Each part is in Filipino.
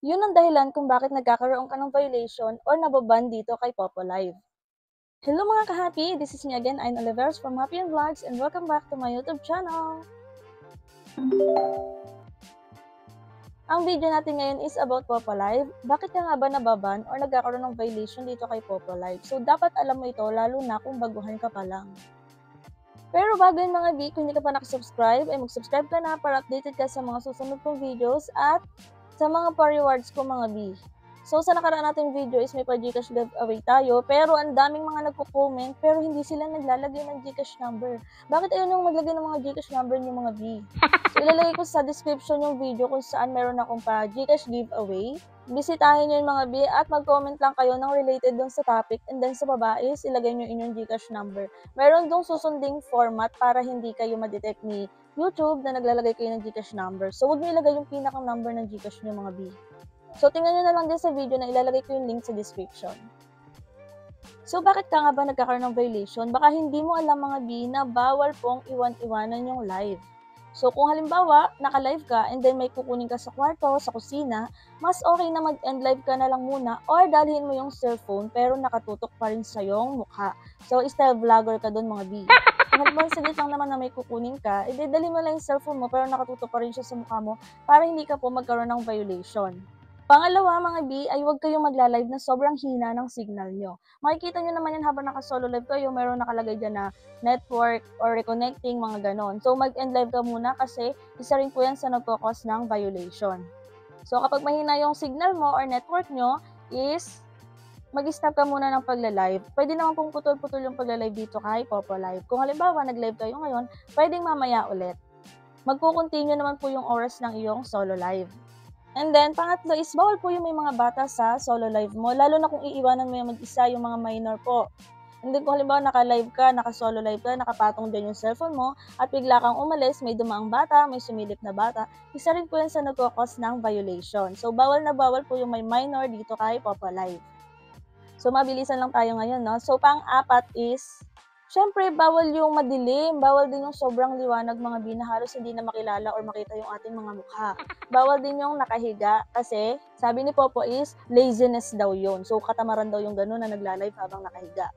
Yun ang dahilan kung bakit nagkakaroon ka ng violation or nababan dito kay Popo Live. Hello mga ka-happy! This is me again, Ayn Oliveros from Happy and Vlogs, and welcome back to my YouTube channel! Ang video natin ngayon is about Popo Live. Bakit ka nga ba nababan or nagkakaroon ng violation dito kay Popo Live? So dapat alam mo ito lalo na kung baguhan ka pa lang. Pero bago yun mga B, kung hindi ka pa nakasubscribe, ay mag-subscribe ka na para updated ka sa mga susunod kong videos at sa mga pa-rewards ko mga B. So sa nakaraan nating video is may pa-Gcash giveaway tayo, pero ang daming mga nagko-comment pero hindi sila naglalagay ng Gcash number. Bakit ayaw nung maglagay ng mga Gcash number niyo mga B? So ilalagay ko sa description yung video kung saan meron akong pa-Gcash giveaway. Bisitahin nyo yung mga B at mag-comment lang kayo ng related dun sa topic, and then sa baba is ilagay nyo inyong Gcash number. Meron dong susunding format para hindi kayo ma-detect ni YouTube na naglalagay kayo ng Gcash number. So huwag nyo ilagay yung pinakang number ng Gcash nyo mga B. So tingnan nyo na lang din sa video na ilalagay ko yung link sa description. So bakit ka nga ba nagkakaroon ng violation? Baka hindi mo alam mga B na bawal pong iwan-iwanan yung live. So kung halimbawa, naka-live ka and then may kukunin ka sa kwarto, sa kusina, mas okay na mag-end live ka na lang muna or dalhin mo yung cellphone pero nakatutok pa rin sa yung mukha. So style vlogger ka dun mga B. Kung halimbawa saglit lang naman na may kukunin ka, dalhin mo lang yung cellphone mo pero nakatutok pa rin siya sa mukha mo para hindi ka po magkaroon ng violation. Pangalawa mga B ay huwag kayong magla-live na sobrang hina ng signal nyo. Makikita nyo naman yan habang naka-solo live kayo, meron nakalagay dyan na network or reconnecting, mga ganon. So mag-end live ka muna kasi isa rin po yan sa nagkakos ng violation. So kapag mahina yung signal mo or network nyo is mag-stop ka muna ng pagla-live. Pwede naman pong putol-putol yung pagla-live dito kay Popo Live. Kung halimbawa nag-live kayo ngayon, pwedeng mamaya ulit. Magko-continue naman po yung oras ng iyong solo live. And then, pangatlo is bawal po yung may mga bata sa solo live mo, lalo na kung iiwanan mo yung mag-isa, yung mga minor po. And then, kung halimbawa naka-live ka, naka-solo live ka, nakapatong dyan yung cellphone mo, at bigla kang umalis, may dumaang bata, may sumilip na bata, isa rin po yan sa nagkakos ng violation. So, bawal na bawal po yung may minor dito kay Popo Live. So, mabilisan lang tayo ngayon, no? So, pang-apat is, syempre, bawal yung madilim, bawal din yung sobrang liwanag mga B na halos hindi na makilala or makita yung ating mga mukha. Bawal din yung nakahiga kasi sabi ni Popo is laziness daw yun. So katamaran daw yung gano'n na nagla-live habang nakahiga.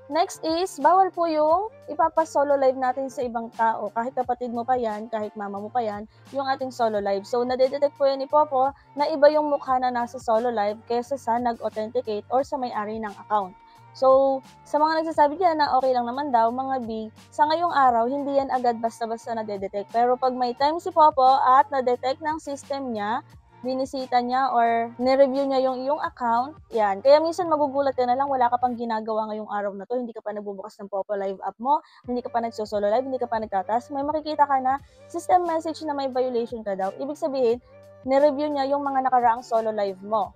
Next is, bawal po yung ipapa-solo live natin sa ibang tao. Kahit kapatid mo pa yan, kahit mama mo pa yan, yung ating solo live. So, nadedetect po yan ni Popo na iba yung mukha na nasa solo live kesa sa nag-authenticate or sa may-ari ng account. So, sa mga nagsasabi dyan na okay lang naman daw, mga B, sa ngayong araw, hindi yan agad basta-basta nadedetect. Pero pag may time si Popo at nadetect ng system niya, binisita niya or nireview niya yung iyong account, yan. Kaya minsan magugulat ka na lang, wala ka pang ginagawa ngayong araw na to, hindi ka pa nagbubukas ng Popo Live app mo, hindi ka pa nagsosolo live, hindi ka pa nagtatas, may makikita ka na system message na may violation ka daw. Ibig sabihin, nireview niya yung mga nakaraang solo live mo.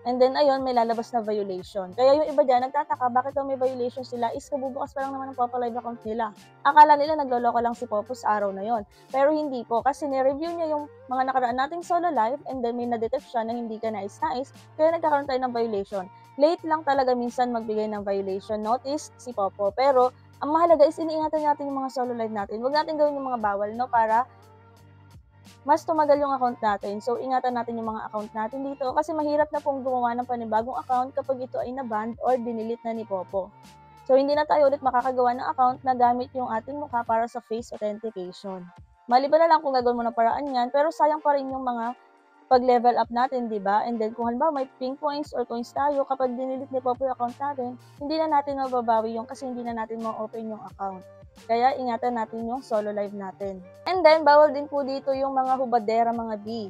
And then, ayun, may lalabas na violation. Kaya yung iba dyan, nagtataka, bakit daw may violation sila? Is kabubukas pa lang naman ng Popo Live account nila. Akala nila nagloloko lang si Popo sa araw na yon. Pero hindi po, kasi nireview niya yung mga nakaraan nating solo live, and then may na-detect siya na hindi ka nais-nais, kaya nagkakaroon tayo ng violation. Late lang talaga minsan magbigay ng violation notice si Popo. Pero, ang mahalaga is iniingatan natin yung mga solo live natin. Huwag natin gawin yung mga bawal, no? Para mas tumagal yung account natin. So, ingatan natin yung mga account natin dito kasi mahirap na pong gumawa ng panibagong account kapag ito ay na-ban or dinilit na ni Popo. So, hindi na tayo ulit makakagawa ng account na gamit yung ating mukha para sa face authentication. Maliban na lang kung gagawin mo ng paraan yan, pero sayang pa rin yung mga pag-level up natin, di ba? And then, kung halimbawa may ping points or coins tayo, kapag dinilit ni Popo yung account natin, hindi na natin mababawi yung kasi hindi na natin ma-open yung account. Kaya ingatan natin yung solo live natin. And then, bawal din po dito yung mga hubadera mga B.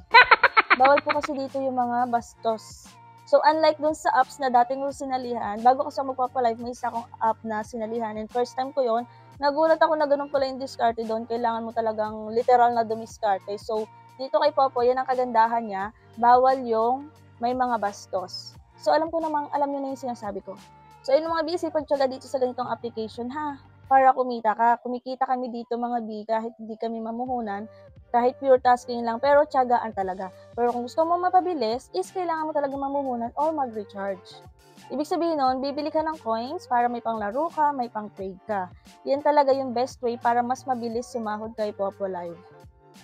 Bawal po kasi dito yung mga bastos. So, unlike dun sa apps na dating ko sinalihan, bago ko sa magpapalive, may isa akong app na sinalihan. And first time ko yon, nagulat ako na ganun pala yung diskarte doon. Kailangan mo talagang literal na dumiskarte. So, dito kay Popo, yan ang kagandahan niya. Bawal yung may mga bastos. So, alam nyo na yung sinasabi ko. So, ayun mga B, pagtyaga dito sa ganitong application ha. Para kumita ka. Kumikita kami dito mga B kahit hindi kami mamuhunan, kahit pure tasking lang, pero tiyagaan talaga. Pero kung gusto mo mapabilis, is kailangan mo talaga mamuhunan or mag-recharge. Ibig sabihin nun, bibili ka ng coins para may panglaro ka, may pang-trade ka. Yan talaga yung best way para mas mabilis sumahod kay Popo Live.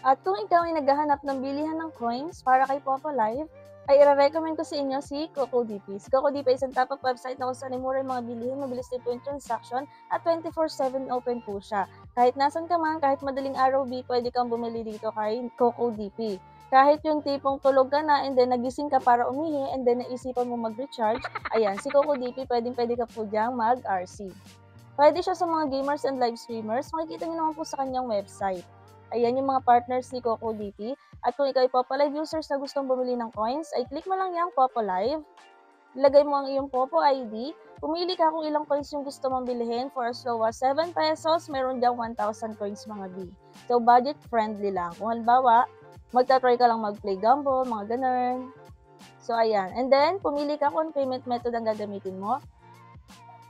At kung ikaw ay naghahanap ng bilihan ng coins para kay Popolive, ay ire-recommend ko sa inyo si CocoDP. Si CocoDP ay isang top-up website na kung saan ay mura yung mga bilihin, mabilis din po yung transaction, at 24/7 open po siya. Kahit nasan ka man, kahit madaling araw, pwede kang bumili dito kay CocoDP. Kahit yung tipong tulog ka na and then nagising ka para umihi and then naisipan mo mag-recharge, ayan, si CocoDP pwedeng-pwede ka po diyang mag-RC. Puwede siya sa mga gamers and live streamers, makikita niyo naman po sa kanyang website. Ayan yung mga partners ni CocoDP. At kung ikaw ay Popolive users na gustong bumili ng coins, ay click mo lang yang Popolive, ilagay mo ang iyong Popo ID, pumili ka kung ilang coins yung gusto mong bilhin for as low as 7 pesos, meron diyang 1,000 coins mga B. So, budget friendly lang. Kung halimbawa, magta-try ka lang mag-play Gumbo, mga ganun. So, ayan. And then, pumili ka kung payment method ang gagamitin mo.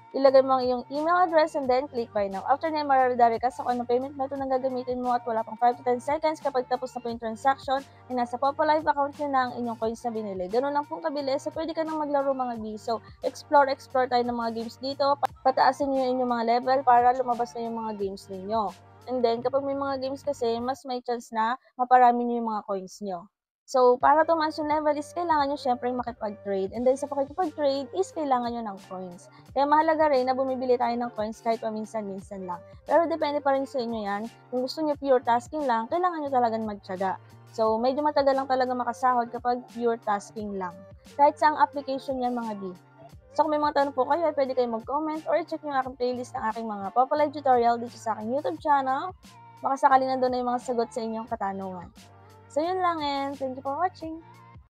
Ilagay mo ang iyong email address and then click buy now. After na, mararildari ka sa kung anong payment method ang gagamitin mo at wala pang 5 to 10 seconds kapag tapos na po yung transaction, ay nasa Popolive account nyo na ang inyong coins na binili. Ganun lang pong kabilis, so pwede ka nang maglaro mga B. So, explore tayo ng mga games dito, pataasin nyo yung inyong mga level para lumabas na yung mga games ninyo. And then, kapag may mga games kasi, mas may chance na maparami nyo yung mga coins nyo. So, para tumaas yung level is kailangan nyo syempre makipag-trade. And then, sa pakikipag-trade is kailangan nyo ng coins. Kaya mahalaga rin na bumibili tayo ng coins kahit paminsan-minsan lang. Pero depende pa rin sa inyo yan. Kung gusto nyo pure tasking lang, kailangan nyo talagang magtiyaga. So, medyo matagal lang talaga makasahod kapag pure tasking lang. Kahit sa ang application yan mga B. So, kung may mga tanong po kayo, pwede kayo mag-comment or check yung aking playlist ng aking mga Popolive tutorial dito sa aking YouTube channel. Baka sakali nandun na yung mga sagot sa inyong katanungan. So, yun lang and thank you for watching!